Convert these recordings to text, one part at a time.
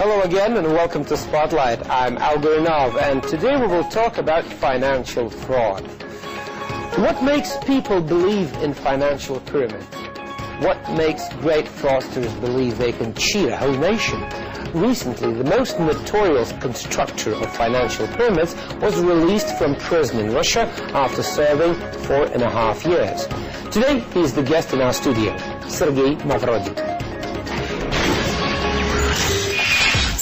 Hello again and welcome to Spotlight. I'm Algorinov and today we will talk about financial fraud. What makes people believe in financial pyramids? What makes great fraudsters believe they can cheat a whole nation? Recently, the most notorious constructor of financial pyramids was released from prison in Russia after serving 4.5 years. Today, he is the guest in our studio, Sergie Mavrodi.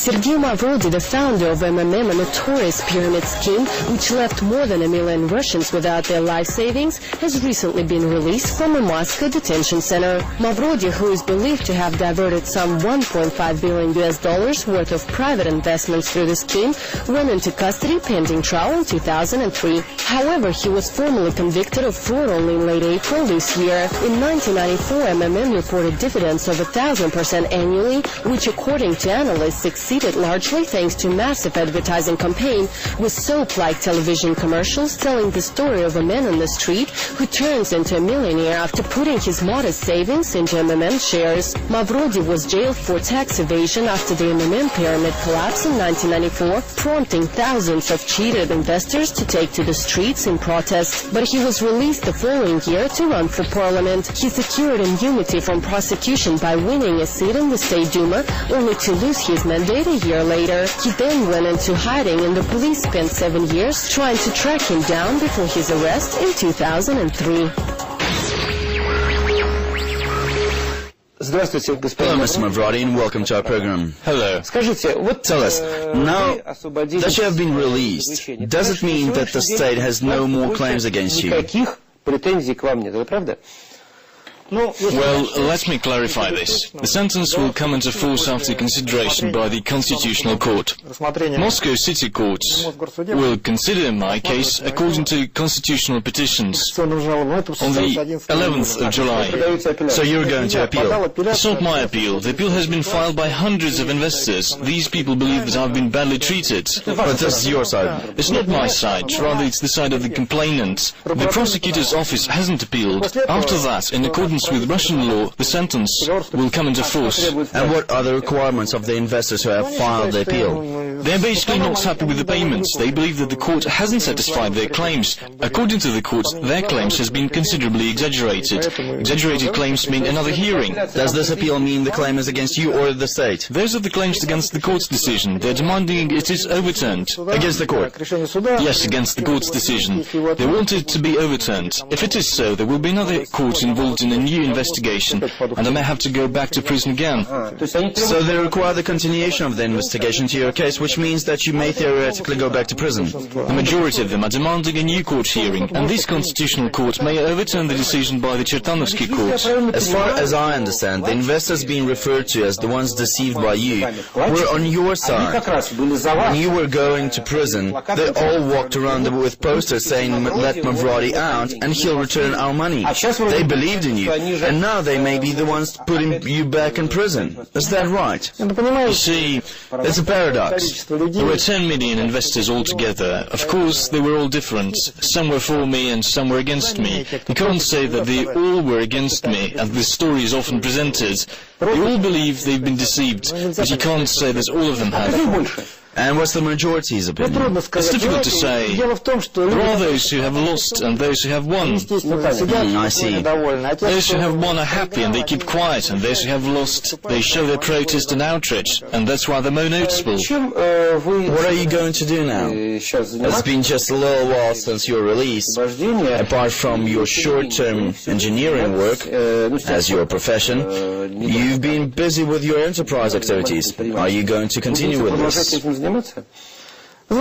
Sergie Mavrodi, the founder of MMM, a notorious pyramid scheme which left more than 1 million Russians without their life savings, has recently been released from a Moscow detention center. Mavrodi, who is believed to have diverted some $1.5 billion worth of private investments through the scheme, went into custody pending trial in 2003. However, he was formally convicted of fraud only in late April this year. In 1994, MMM reported dividends of 1,000% annually, which according to analysts succeeded largely thanks to a massive advertising campaign with soap-like television commercials telling the story of a man on the street who turns into a millionaire after putting his modest savings into MMM shares. Mavrodi was jailed for tax evasion after the MMM pyramid collapse in 1994, prompting thousands of cheated investors to take to the streets in protest. But he was released the following year to run for parliament. He secured immunity from prosecution by winning a seat in the State Duma, only to lose his mandate a year later. He then went into hiding and the police spent 7 years trying to track him down before his arrest in 2003. Hello, Mr. Mavrodi, and welcome to our program. Hello. Tell us, now that you have been released, does it mean that the state has no more claims against you? Well, let me clarify this. The sentence will come into force after consideration by the Constitutional Court. Moscow City Courts will consider my case according to constitutional petitions on the 11th of July. So you're going to appeal? It's not my appeal. The appeal has been filed by hundreds of investors. These people believe that I've been badly treated. But this is your side. It's not my side, rather it's the side of the complainant. The prosecutor's office hasn't appealed. After that, in accordance with Russian law, the sentence will come into force. And what are the requirements of the investors who have filed the appeal? They're basically not happy with the payments. They believe that the court hasn't satisfied their claims. According to the court, their claims has been considerably exaggerated. Exaggerated claims mean another hearing. Does this appeal mean the claim is against you or the state? Those are the claims against the court's decision. They're demanding it is overturned. Against the court? Yes, against the court's decision. They want it to be overturned. If it is so, there will be another court involved in a new investigation, and I may have to go back to prison again. So they require the continuation of the investigation to your case, which means that you may theoretically go back to prison. The majority of them are demanding a new court hearing, and this constitutional court may overturn the decision by the Chertanovsky court. As far as I understand, the investors being referred to as the ones deceived by you were on your side. When you were going to prison, they all walked around with posters saying, "Let Mavrodi out and he'll return our money." They believed in you, and now they may be the ones putting you back in prison. Is that right? You see, it's a paradox. There were 10 million investors altogether. Of course, they were all different. Some were for me and some were against me. You can't say that they all were against me, as the story is often presented. They all believe they've been deceived, but you can't say that all of them have. And what's the majority's opinion? It's difficult to say. There are those who have lost and those who have won. I see. Those who have won are happy and they keep quiet, and those who have lost, they show their protest and outrage, and that's why they're more noticeable. What are you going to do now? It's been just a little while since your release. Apart from your short-term engineering work, as your profession, you've been busy with your enterprise activities. Are you going to continue with this? I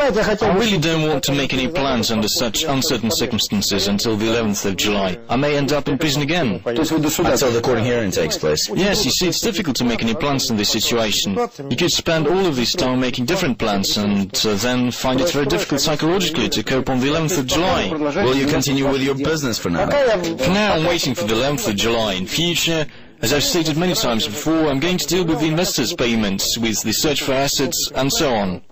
really don't want to make any plans under such uncertain circumstances until the 11th of July. I may end up in prison again. Until the court hearing takes place. Yes, you see, it's difficult to make any plans in this situation. You could spend all of this time making different plans and then find it very difficult psychologically to cope on the 11th of July. Will you continue with your business for now? For now, I'm waiting for the 11th of July. In future, as I've stated many times before, I'm going to deal with the investors' payments, with the search for assets, and so on.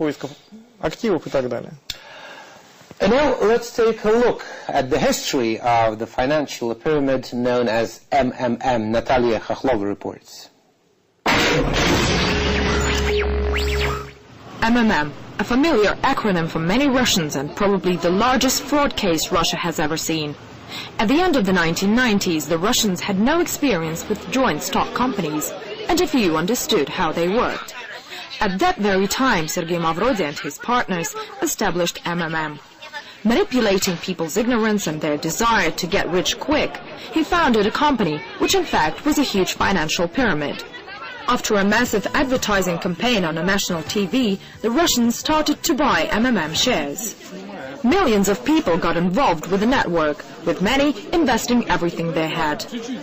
And now let's take a look at the history of the financial pyramid known as MMM. Natalia Khokhlova reports. MMM, a familiar acronym for many Russians and probably the largest fraud case Russia has ever seen. At the end of the 1990s, the Russians had no experience with joint stock companies, and a few understood how they worked. At that very time, Sergei Mavrodi and his partners established MMM. Manipulating people's ignorance and their desire to get rich quick, he founded a company which in fact was a huge financial pyramid. After a massive advertising campaign on a national TV, the Russians started to buy MMM shares. Millions of people got involved with the network, with many investing everything they had.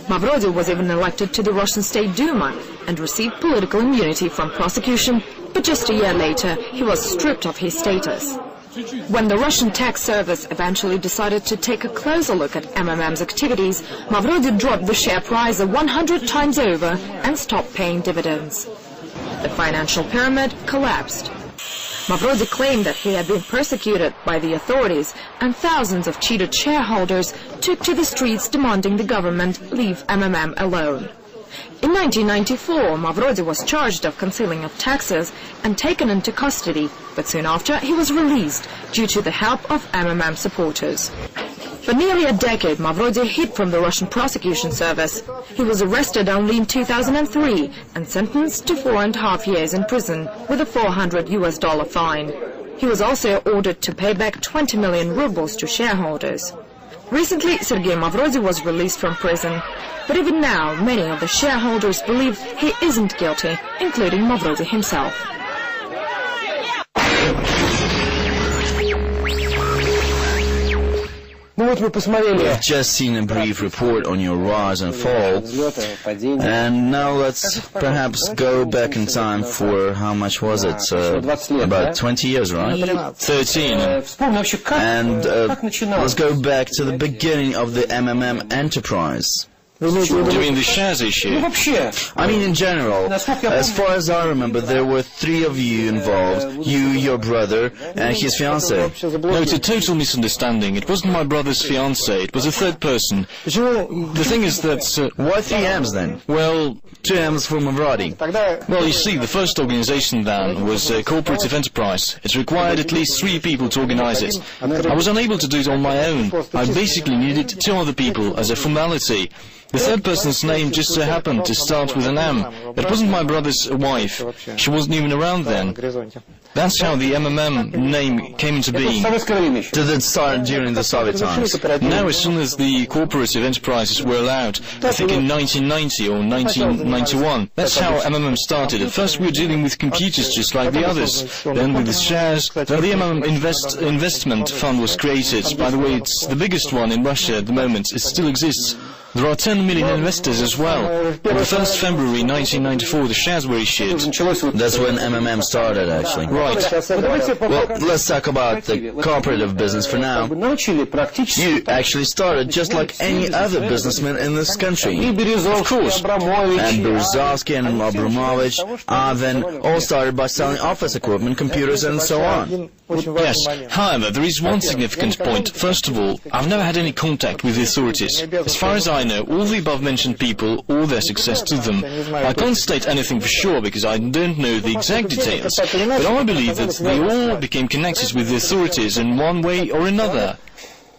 Mavrodi was even elected to the Russian State Duma and received political immunity from prosecution, but just a year later he was stripped of his status. When the Russian tax service eventually decided to take a closer look at MMM's activities, Mavrodi dropped the share price 100 times over and stopped paying dividends. The financial pyramid collapsed. Mavrodi claimed that he had been persecuted by the authorities, and thousands of cheated shareholders took to the streets demanding the government leave MMM alone. In 1994, Mavrodi was charged of concealing of taxes and taken into custody, but soon after he was released due to the help of MMM supporters. For nearly a decade, Mavrodi hid from the Russian prosecution service. He was arrested only in 2003 and sentenced to 4.5 years in prison with a $400 fine. He was also ordered to pay back 20 million rubles to shareholders. Recently, Sergei Mavrodi was released from prison, but even now many of the shareholders believe he isn't guilty, including Mavrodi himself. We've just seen a brief report on your rise and fall, and now let's perhaps go back in time for, how much was it, about 20 years, right? 13. And let's go back to the beginning of the MMM enterprise. Do you mean the shares issue? I mean in general. As far as I remember, there were 3 of you involved, you, your brother, and his fiancée. No, it's a total misunderstanding. It wasn't my brother's fiancée, it was a third person. The thing is that... Why 3 M's then? Well... 2 M's for Mavrodi. Well, you see, the first organization then was a cooperative enterprise. It required at least 3 people to organize it. I was unable to do it on my own. I basically needed 2 other people as a formality. The third person's name just so happened to start with an M. It wasn't my brother's wife. She wasn't even around then. That's how the MMM name came into being. Did it start during the Soviet times? No, as soon as the cooperative enterprises were allowed, I think in 1990 or 1991. That's how MMM started. At first we were dealing with computers just like the others, then with the shares, then the MMM investment fund was created. By the way, it's the biggest one in Russia at the moment. It still exists. There are 10 million investors as well. On the 1st February 1994 the shares were issued. That's when MMM started, actually. Right. Well, let's talk about the cooperative business for now. You actually started just like any other businessman in this country. Of course. And Berezovsky and Abramovich then all started by selling office equipment, computers and so on. Yes. However, there is one significant point. First of all, I've never had any contact with the authorities. As far as I know, all the above-mentioned people owe their success to them. I can't state anything for sure because I don't know the exact details, but I believe that they all became connected with the authorities in one way or another.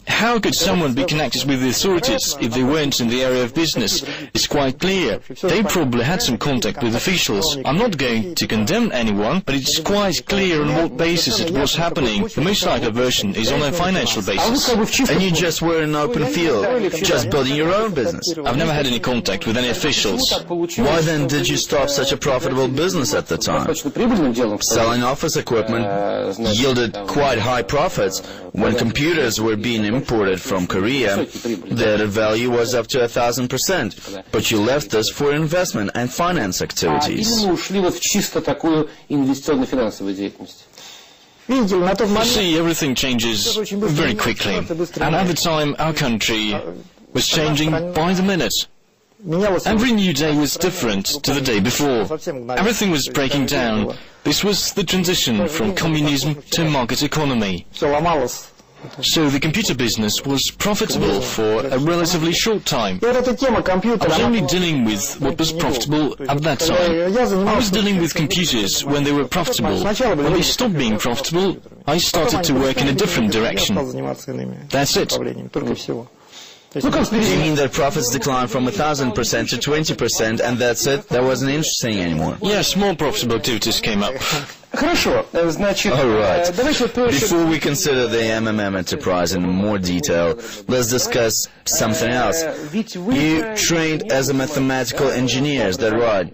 How could someone be connected with the authorities if they weren't in the area of business? It's quite clear. They probably had some contact with officials. I'm not going to condemn anyone, but it's quite clear on what basis it was happening. The most likely version is on a financial basis. And you just were in an open field, just building your own business. I've never had any contact with any officials. Why then did you start such a profitable business at the time? Selling office equipment yielded quite high profits. When computers were being imported from Korea, the added value was up to 1,000%, but you left this for investment and finance activities. You see, everything changes very quickly, and at the time our country was changing by the minute. Every new day was different to the day before. Everything was breaking down. This was the transition from communism to market economy. So the computer business was profitable for a relatively short time. I was only dealing with what was profitable at that time. I was dealing with computers when they were profitable. When they stopped being profitable, I started to work in a different direction. That's it. You mean that profits declined from 1,000% to 20%, and that's it? That wasn't interesting anymore? Yes, more profitable activities came up. Alright. Before we consider the MMM enterprise in more detail, let's discuss something else. You trained as a mathematical engineer, is that right?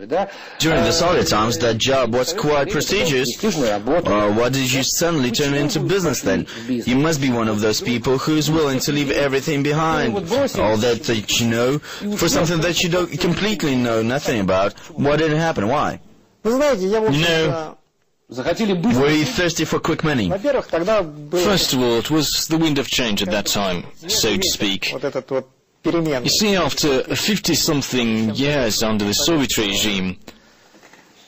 During the Soviet times, that job was quite prestigious. Why did you suddenly turn into business then? You must be one of those people who is willing to leave everything behind, all that you know, for something that you don't completely know nothing about. Why did it happen? Why? Were you thirsty for quick money? First of all, it was the wind of change at that time, so to speak. You see, after 50-something years under the Soviet regime,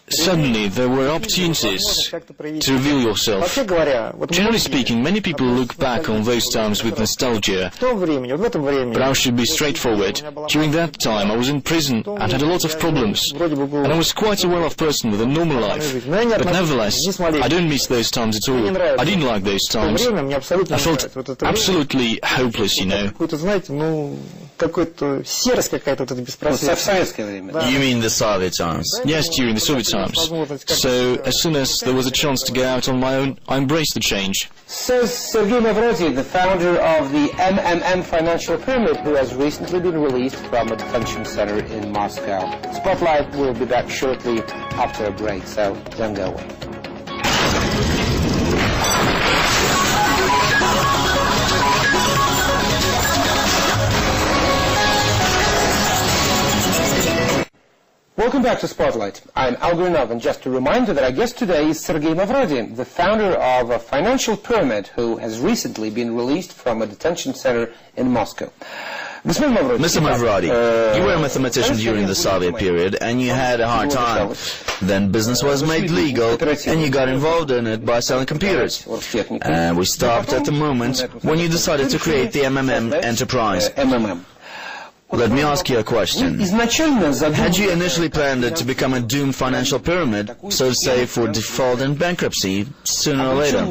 suddenly there were opportunities to reveal yourself. Generally speaking, many people look back on those times with nostalgia, but I should be straightforward. During that time I was in prison and had a lot of problems, and I was quite a well-off person with a normal life. But nevertheless, I don't miss those times at all. I didn't like those times. I felt absolutely hopeless, you know. You mean the Soviet times? Yes, during the Soviet times. So, as soon as there was a chance to go out on my own, I embraced the change. Says Sergie Mavrodi, the founder of the MMM financial pyramid, who has recently been released from a detention center in Moscow. Spotlight will be back shortly after a break, so don't go away. Welcome back to Spotlight. I'm Al Gurnov, and just a reminder that our guest today is Sergie Mavrodi, the founder of a financial pyramid who has recently been released from a detention center in Moscow. Mr. Mavrodi, you were a mathematician during the Soviet period, and you had a hard time. Then business was made legal, and you got involved in it by selling computers. And we stopped at the moment when you decided to create the MMM enterprise. Let me ask you a question. Had you initially planned it to become a doomed financial pyramid, so to say, for default and bankruptcy, sooner or later?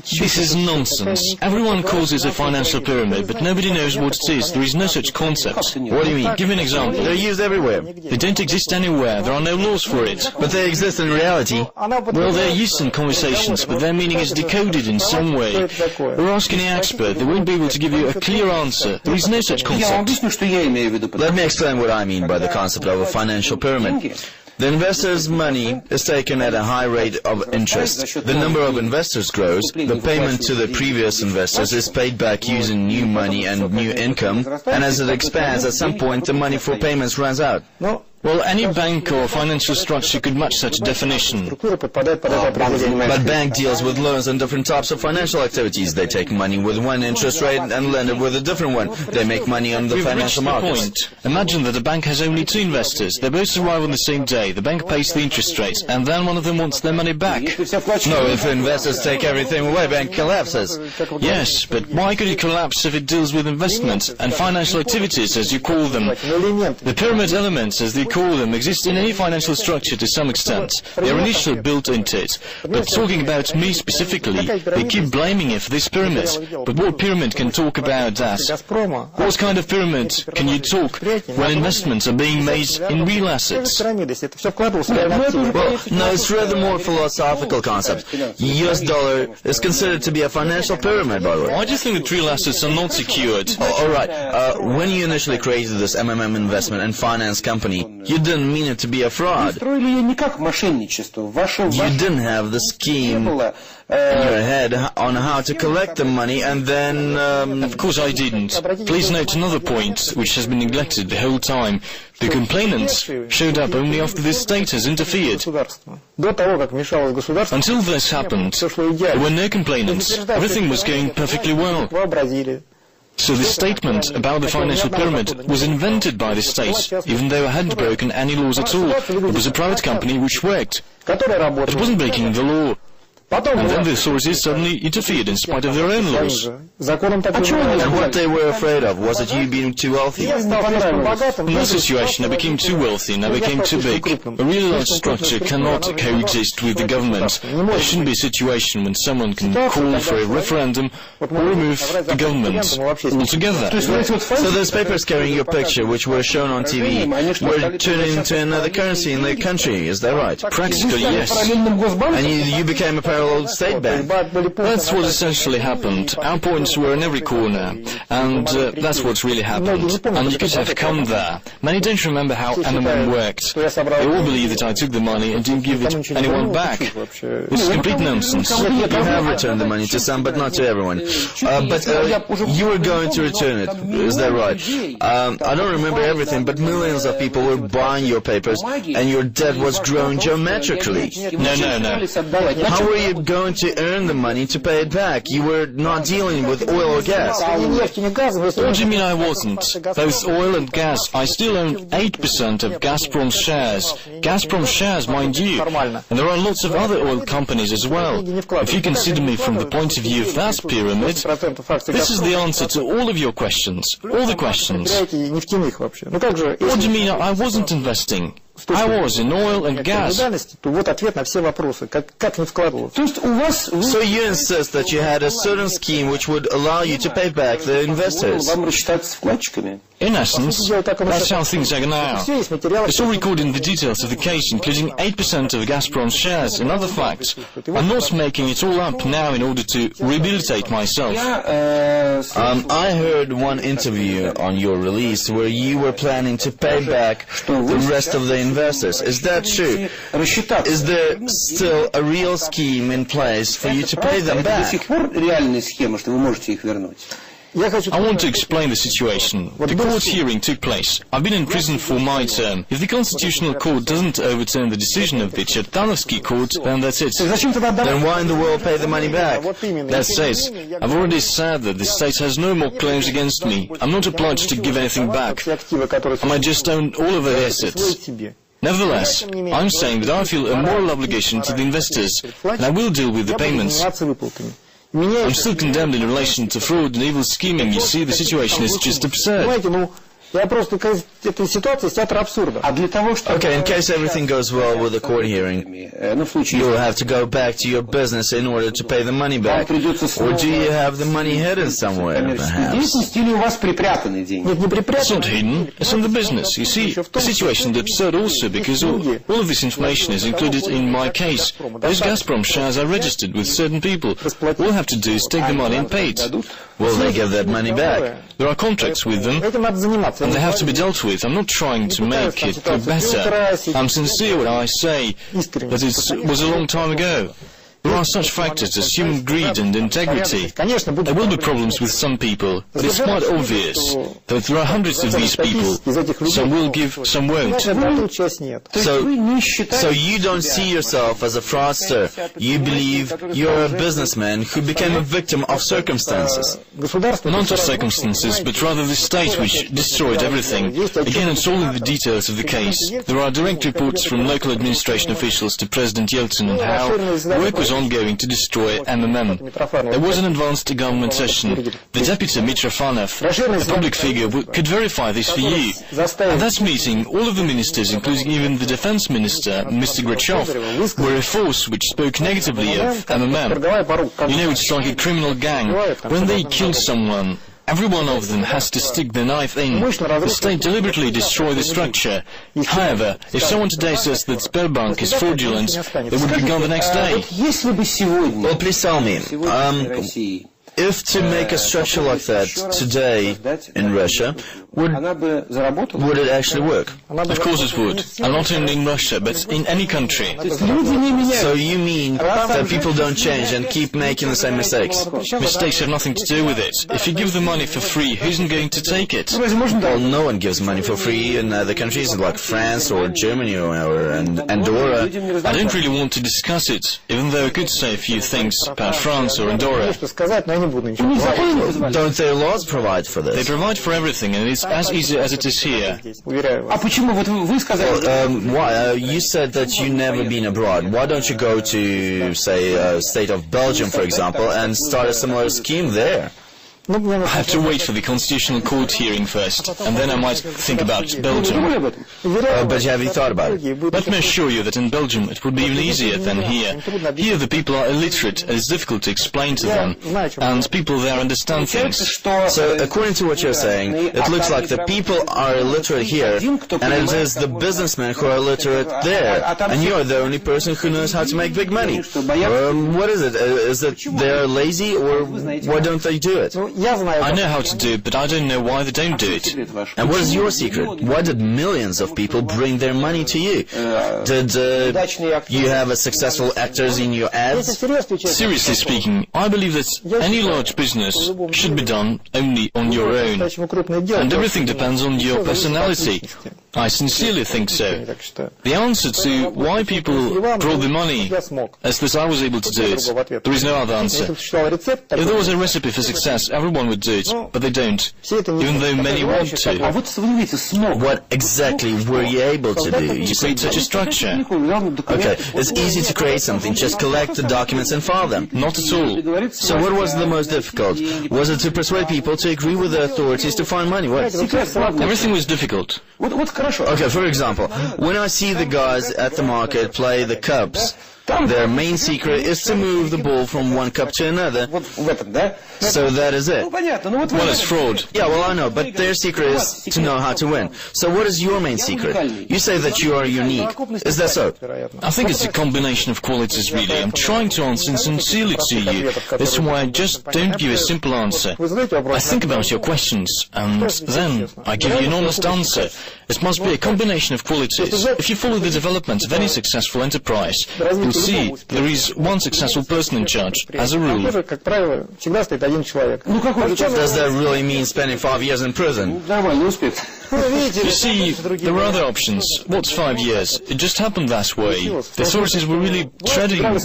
This is nonsense. Everyone calls it a financial pyramid, but nobody knows what it is. There is no such concept. What do you mean? Give me an example. They're used everywhere. They don't exist anywhere. There are no laws for it. But they exist in reality. Well, they're used in conversations, but their meaning is decoded in some way. Or ask any expert. They won't be able to give you a clear answer. There is no such concept. Let me explain what I mean by the concept of a financial pyramid. The investor's money is taken at a high rate of interest. The number of investors grows, the payment to the previous investors is paid back using new money and new income, and as it expands, at some point the money for payments runs out. Well, any bank or financial structure could match such a definition. But bank deals with loans and different types of financial activities. They take money with one interest rate and lend it with a different one. They make money on the financial markets. Imagine that a bank has only two investors. They both arrive on the same day. The bank pays the interest rates, and then one of them wants their money back. No, if investors take everything away, bank collapses. Yes, but why could it collapse if it deals with investments and financial activities, as you call them? The pyramid elements, as they call them, exist in any financial structure to some extent. They are initially built into it. But talking about me specifically, they keep blaming it for this pyramid. But what pyramid can talk about that? What kind of pyramid can you talk when investments are being made in real assets? Well, no, it's rather more philosophical concept. US dollar is considered to be a financial pyramid, by the way. Why do you think that real assets are not secured? Alright, when you initially created this MMM investment and finance company, you didn't mean it to be a fraud. You didn't have the scheme in your head on how to collect the money, and then... Of course I didn't. Please note another point, which has been neglected the whole time. The complainants showed up only after the state has interfered. Until this happened, there were no complainants. Everything was going perfectly well. So the statement about the financial pyramid was invented by the state, even though it hadn't broken any laws at all. It was a private company which worked. It wasn't breaking the law. And then the authorities suddenly interfered in spite of their own laws. And what they were afraid of, was it you being too wealthy? In that situation, I became too wealthy and I became too big. A really large structure cannot coexist with the government. There shouldn't be a situation when someone can call for a referendum or remove the government altogether. So those papers carrying your picture, which were shown on TV, were turned into another currency in the country, is that right? Practically, yes. And you became a parallel state bank? That's what essentially happened. Our points were in every corner, and that's what's really happened. And you could have come there. Many don't remember how MMM worked. They all believe that I took the money and didn't give it to anyone back. It's complete nonsense. You have returned the money to some, but not to everyone. But you were going to return it, is that right? I don't remember everything, but millions of people were buying your papers, and your debt was growing geometrically. No. How were you going to earn the money to pay it back? You were not dealing with oil or gas. What do you mean I wasn't? Both oil and gas, I still own 8% of Gazprom's shares. Gazprom shares, mind you. And there are lots of other oil companies as well. If you consider me from the point of view of that pyramid, this is the answer to all of your questions. All the questions. What do you mean I wasn't investing? I was in oil and gas. So you insist that you had a certain scheme which would allow you to pay back the investors? In essence, that's how things are now. It's all recorded in the details of the case, including 8% of Gazprom's shares and other facts. I'm not making it all up now in order to rehabilitate myself. I heard one interview on your release where you were planning to pay back the rest of the investors. Is that true? Is there still a real scheme in place for you to pay them back? I want to explain the situation. The court hearing took place. I've been in prison for my term. If the Constitutional Court doesn't overturn the decision of the Chertanovsky Court, then that's it. Then why in the world pay the money back? That's it. I've already said that the state has no more claims against me. I'm not obliged to give anything back. I might just own all of the assets. Nevertheless, I'm saying that I feel a moral obligation to the investors, and I will deal with the payments. I'm still condemned in relation to fraud and evil scheming. You see, the situation is just absurd. Okay, in case everything goes well with the court hearing, you will have to go back to your business in order to pay the money back. Or do you have the money hidden somewhere, perhaps? It's not hidden, it's in the business. You see, the situation is absurd also because all of this information is included in my case. Those Gazprom shares are registered with certain people. All I have to do is take the money and pay it. Will they give that money back? There are contracts with them, and they have to be dealt with. I'm not trying to make it look better. I'm sincere when I say that it was a long time ago. There are such factors as human greed and integrity. There will be problems with some people, but it's quite obvious that there are hundreds of these people. Some will give, some won't. So you don't see yourself as a fraudster. You believe you're a businessman who became a victim of circumstances. Not of circumstances, but rather the state which destroyed everything. Again, it's all in the details of the case. There are direct reports from local administration officials to President Yeltsin on how work was ongoing to destroy MMM. There was an advanced government session. The deputy Mitrofanov, a public figure, could verify this for you. At that meeting, all of the ministers, including even the defense minister, Mr. Grachev, were a force which spoke negatively of MMM. You know, it's like a criminal gang. When they kill someone, every one of them has to stick the knife in. The state deliberately destroy the structure. However, if someone today says that Sberbank is fraudulent, they would be gone the next day. Well, please tell me, if to make a structure like that today in Russia, would it actually work? Of course it would. And not only in Russia, but in any country. So you mean that people don't change and keep making the same mistakes? Mistakes have nothing to do with it. If you give the money for free, who isn't going to take it? Well, no one gives money for free in other countries like France or Germany or Andorra. I don't really want to discuss it, even though I could say a few things about France or Andorra. Don't their laws provide for this? They provide for everything, and it's it's as easy as it is here. Why? You said that you've never been abroad. Why don't you go to, say, state of Belgium, for example, and start a similar scheme there? I have to wait for the Constitutional Court hearing first, and then I might think about Belgium. But have you thought about it? Let me assure you that in Belgium it would be even easier than here. Here the people are illiterate and it's difficult to explain to them, and people there understand things. So, according to what you're saying, it looks like the people are illiterate here, and it is the businessmen who are illiterate there, and you're the only person who knows how to make big money. What is it? Is it they're lazy, or why don't they do it? I know how to do it, but I don't know why they don't do it. And what is your secret? Why did millions of people bring their money to you? Did you have a successful actors in your ads? Seriously speaking, I believe that any large business should be done only on your own, and everything depends on your personality. I sincerely think so. The answer to why people brought the money, as that I was able to do it, there is no other answer. If there was a recipe for success, everyone would do it, but they don't, even though many want to. What exactly were you able to do? You create such a structure. Okay, it's easy to create something, just collect the documents and file them. Not at all. So what was the most difficult? Was it to persuade people to agree with the authorities to find money? What? Everything was difficult. Okay, for example, when I see the guys at the market play the cups, their main secret is to move the ball from one cup to another. So that is it. Well, it's fraud. Yeah, well, I know, but their secret is to know how to win. So what is your main secret? You say that you are unique. Is that so? I think it's a combination of qualities, really. I'm trying to answer sincerely to you. That's why I just don't give a simple answer. I think about your questions, and then I give you an honest answer. It must be a combination of qualities. If you follow the development of any successful enterprise, you'll see there is one successful person in charge, as a rule. Does that really mean spending 5 years in prison? You see, there were other options. What's 5 years? It just happened that way. The authorities were really treading a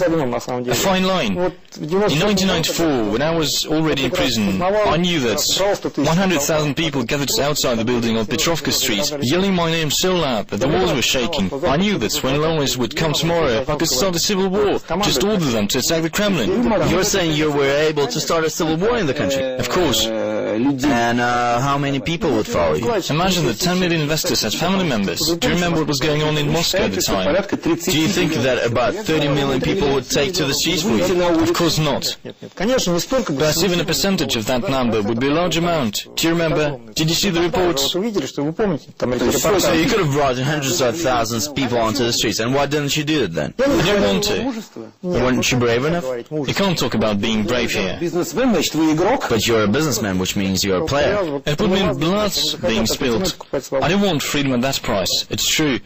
fine line. In 1994, when I was already in prison, I knew that 100,000 people gathered outside the building on Petrovka Street, yelling my name so loud that the walls were shaking. I knew that when Lawrence would come tomorrow, I could start a civil war, just order them to attack the Kremlin. You're saying you were able to start a civil war in the country? Of course. And how many people would follow you? Imagine that 10 million investors had family members. Do you remember what was going on in Moscow at the time? Do you think that about 30 million people would take to the streets for you? Of course not. But even a percentage of that number would be a large amount. Do you remember? Did you see the reports? So you could have brought hundreds of thousands of people onto the streets, and why didn't you do it then? I didn't want to. Weren't you brave enough? You can't talk about being brave here. But you're a businessman, which means you're a player. It would mean blood being spilled. I didn't want freedom at that price, it's true.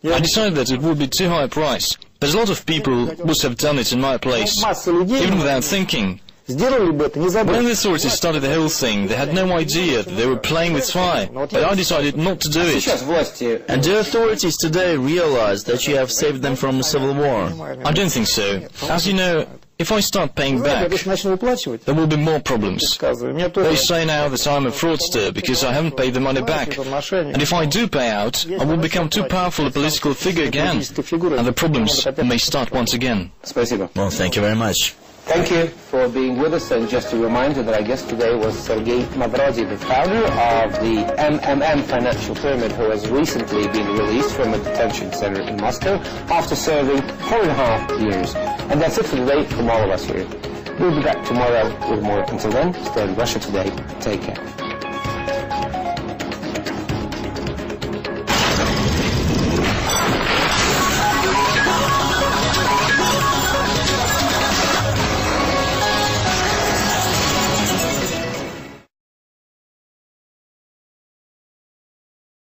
I decided that it would be too high a price, but a lot of people would have done it in my place, even without thinking. When the authorities started the whole thing, they had no idea that they were playing with fire, but I decided not to do it. And do authorities today realize that you have saved them from a civil war? I don't think so. As you know, if I start paying back, there will be more problems. They say now that I'm a fraudster because I haven't paid the money back. And if I do pay out, I will become too powerful a political figure again, and the problems may start once again. Well, thank you very much. Thank you for being with us, and just a reminder that our guest today was Sergie Mavrodi, the founder of the MMM financial pyramid, who has recently been released from a detention center in Moscow after serving 4.5 years. And that's it for today from all of us here. We'll be back tomorrow with more. Until then, stay in Russia Today. Take care.